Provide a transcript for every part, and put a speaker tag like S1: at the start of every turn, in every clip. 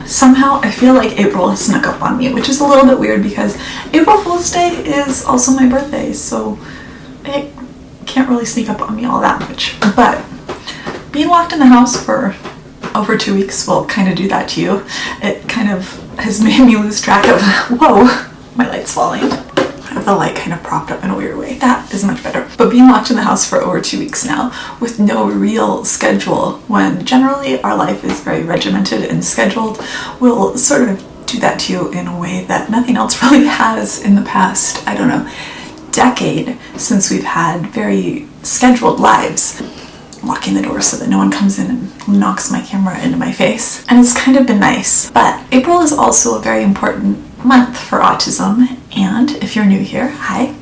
S1: Somehow I feel like April has snuck up on me, which is a little bit weird because April Fool's Day is also my birthday, so it can't really sneak up on me all that much. But being locked in the house for over 2 weeks will kind of do that to you. It kind of has made me lose track of, whoa, my light's falling. I have the light kind of propped up in a weird way. That is much better. But being locked in the house for over 2 weeks now with no real schedule, when generally our life is very regimented and scheduled, will sort of do that to you in a way that nothing else really has in the past, I don't know, decade, since we've had very scheduled lives. Locking the door so that no one comes in and knocks my camera into my face. And it's kind of been nice. But April is also a very important month for autism. And if you're new here, hi.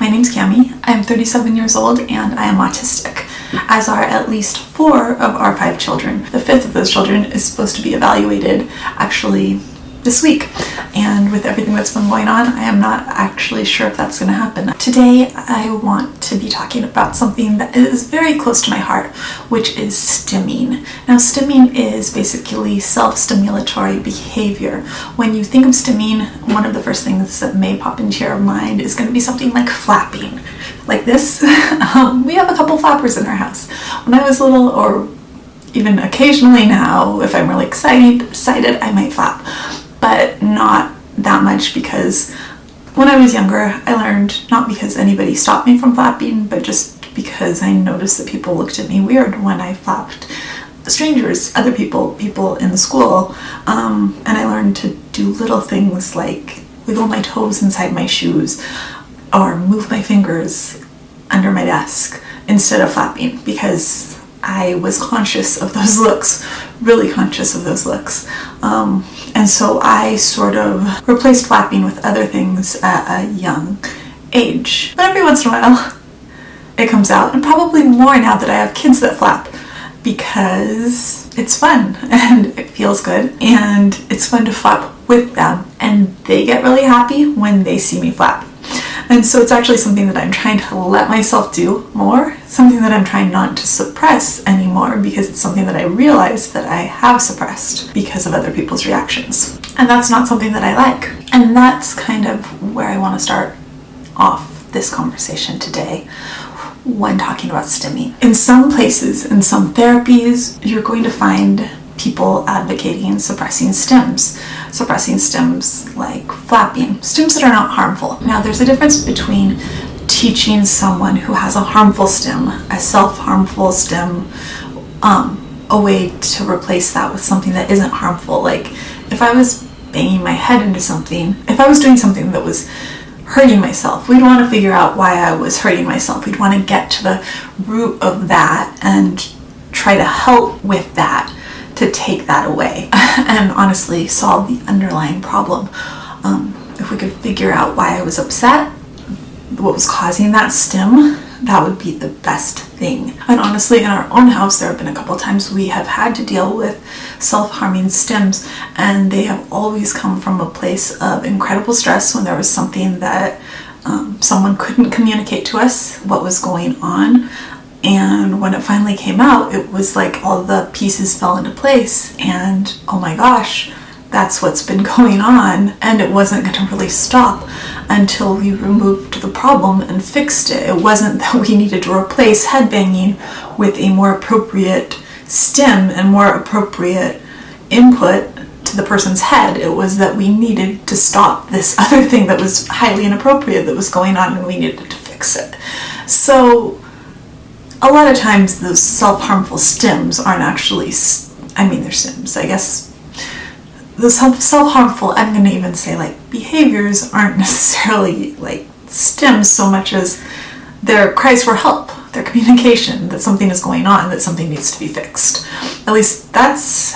S1: My name's Cami. I'm 37 years old and I am autistic, as are at least 4 of our 5 children. The 5th of those children is supposed to be evaluated actually this week, and with everything that's been going on, I am not actually sure if that's going to happen. Today I want to be talking about something that is very close to my heart, which is stimming. Now, stimming is basically self-stimulatory behavior. When you think of stimming, one of the first things that may pop into your mind is going to be something like flapping, like this. We have a couple flappers in our house. When I was little, or even occasionally now, if I'm really excited, I might flap. But not that much, because when I was younger, I learned, not because anybody stopped me from flapping, but just because I noticed that people looked at me weird when I flapped. Strangers, other people in the school, and I learned to do little things like wiggle my toes inside my shoes or move my fingers under my desk instead of flapping, because I was conscious of those looks, really conscious of those looks. And so I sort of replaced flapping with other things at a young age. But every once in a while, it comes out, and probably more now that I have kids that flap, because it's fun and it feels good, and it's fun to flap with them, and they get really happy when they see me flap. And so it's actually something that I'm trying to let myself do more, something that I'm trying not to suppress anymore, because it's something that I realize that I have suppressed because of other people's reactions. And that's not something that I like. And that's kind of where I want to start off this conversation today when talking about stimming. In some places, in some therapies, you're going to find people advocating suppressing stims like flapping, stims that are not harmful. Now, there's a difference between teaching someone who has a harmful stim, a self-harmful stim, a way to replace that with something that isn't harmful. Like if I was banging my head into something, if I was doing something that was hurting myself, we'd want to figure out why I was hurting myself. We'd want to get to the root of that and try to help with that, to take that away and honestly solve the underlying problem. If we could figure out why I was upset, what was causing that stim, that would be the best thing. And honestly, in our own house, there have been a couple times we have had to deal with self-harming stims, and they have always come from a place of incredible stress when there was something that someone couldn't communicate to us what was going on. And when it finally came out, it was like all the pieces fell into place, and oh my gosh, that's what's been going on. And it wasn't going to really stop until we removed the problem and fixed it. It wasn't that we needed to replace headbanging with a more appropriate stim and more appropriate input to the person's head. It was that we needed to stop this other thing that was highly inappropriate that was going on, and we needed to fix it. So a lot of times those self-harmful stims aren't actually, they're stims, I guess. The self-harmful, I'm going to even say like behaviors, aren't necessarily like stims so much as their cries for help, their communication, that something is going on, that something needs to be fixed. At least that's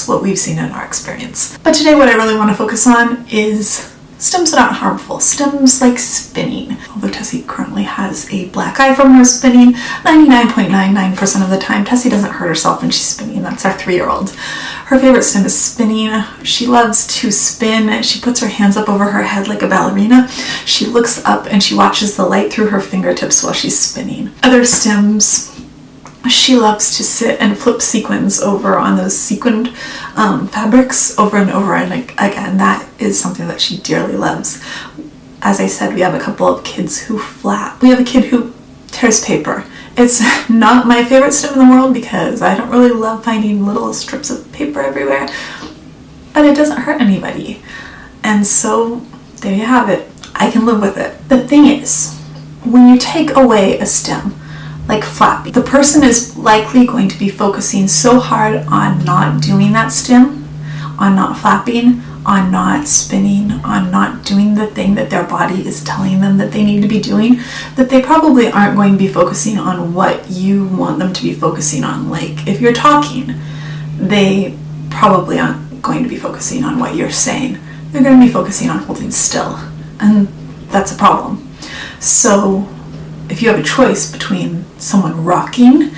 S1: what we've seen in our experience. But today what I really want to focus on is stims that aren't harmful, stims like spinning. Although Tessie currently has a black eye from her spinning, 99.99% of the time Tessie doesn't hurt herself when she's spinning. That's our 3-year-old. Her favorite stim is spinning. She loves to spin. She puts her hands up over her head like a ballerina. She looks up and she watches the light through her fingertips while she's spinning. Other stims she loves to sit and flip sequins over on those sequined fabrics over and over, and again, that is something that she dearly loves. As I said, we have a couple of kids who flap. We have a kid who tears paper. It's not my favorite stim in the world because I don't really love finding little strips of paper everywhere, but it doesn't hurt anybody. And so there you have it. I can live with it. The thing is, when you take away a stim, like flapping, the person is likely going to be focusing so hard on not doing that stim, on not flapping, on not spinning, on not doing the thing that their body is telling them that they need to be doing, that they probably aren't going to be focusing on what you want them to be focusing on. Like, if you're talking, they probably aren't going to be focusing on what you're saying. They're going to be focusing on holding still, and that's a problem. So if you have a choice between someone rocking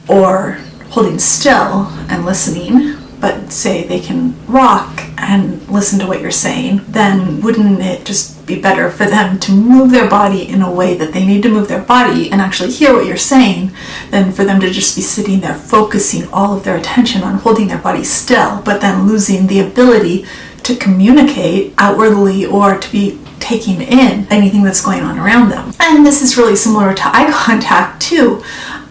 S1: or holding still and listening, but say they can rock and listen to what you're saying, then wouldn't it just be better for them to move their body in a way that they need to move their body and actually hear what you're saying, than for them to just be sitting there focusing all of their attention on holding their body still, but then losing the ability to communicate outwardly or to be taking in anything that's going on around them. And this is really similar to eye contact too.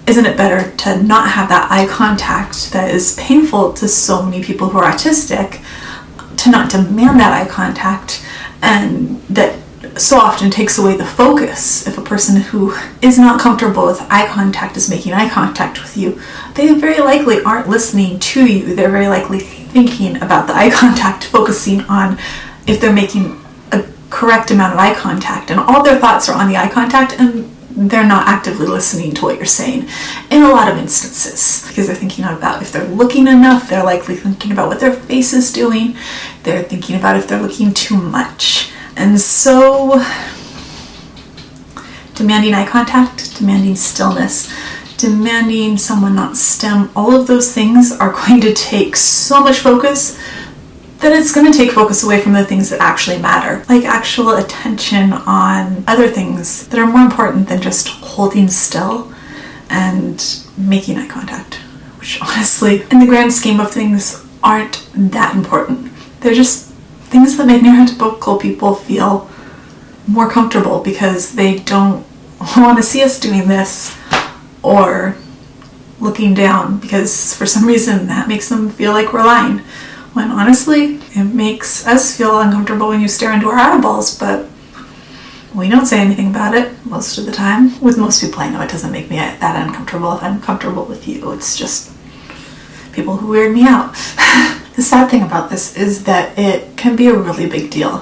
S1: Isn't it better to not have that eye contact that is painful to so many people who are autistic, to not demand that eye contact, and that so often takes away the focus? If a person who is not comfortable with eye contact is making eye contact with you, they very likely aren't listening to you. They're very likely thinking about the eye contact, focusing on if they're making a correct amount of eye contact, and all their thoughts are on the eye contact, and they're not actively listening to what you're saying in a lot of instances, because they're thinking about if they're looking enough. They're likely thinking about what their face is doing. They're thinking about if they're looking too much. And so demanding eye contact, demanding stillness, demanding someone not stim, all of those things are going to take so much focus that it's going to take focus away from the things that actually matter, like actual attention on other things that are more important than just holding still and making eye contact, which honestly, in the grand scheme of things, aren't that important. They're just things that make neurotypical people feel more comfortable because they don't want to see us doing this or looking down, because for some reason that makes them feel like we're lying. When honestly, it makes us feel uncomfortable when you stare into our eyeballs, but we don't say anything about it most of the time. With most people I know, it doesn't make me that uncomfortable if I'm comfortable with you. It's just people who weird me out. The sad thing about this is that it can be a really big deal.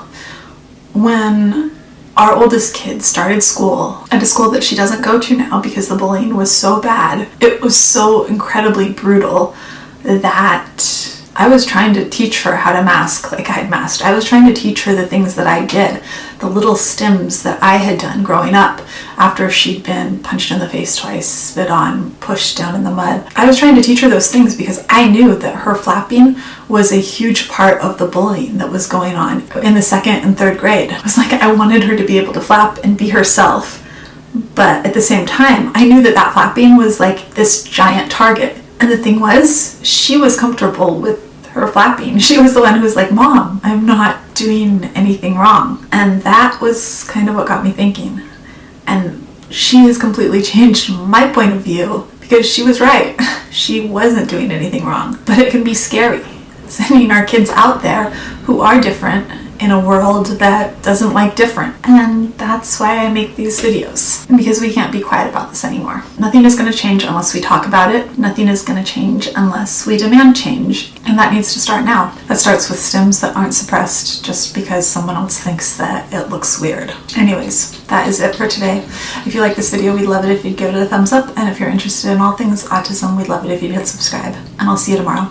S1: When our oldest kid started school at a school that she doesn't go to now because the bullying was so bad, it was so incredibly brutal that I was trying to teach her how to mask like I had masked. I was trying to teach her the things that I did, the little stims that I had done growing up after she'd been punched in the face twice, spit on, pushed down in the mud. I was trying to teach her those things because I knew that her flapping was a huge part of the bullying that was going on in the 2nd and 3rd grade. It was like I wanted her to be able to flap and be herself, but at the same time, I knew that that flapping was like this giant target. And the thing was, she was comfortable with her flapping. She was the one who was like, Mom, I'm not doing anything wrong. And that was kind of what got me thinking. And she has completely changed my point of view because she was right. She wasn't doing anything wrong. But it can be scary sending our kids out there who are different in a world that doesn't like different. And that's why I make these videos, because we can't be quiet about this anymore. Nothing is going to change unless we talk about it. Nothing is going to change unless we demand change. And that needs to start now. That starts with stims that aren't suppressed just because someone else thinks that it looks weird. Anyways, that is it for today. If you like this video, we'd love it if you'd give it a thumbs up. And if you're interested in all things autism, we'd love it if you'd hit subscribe. And I'll see you tomorrow.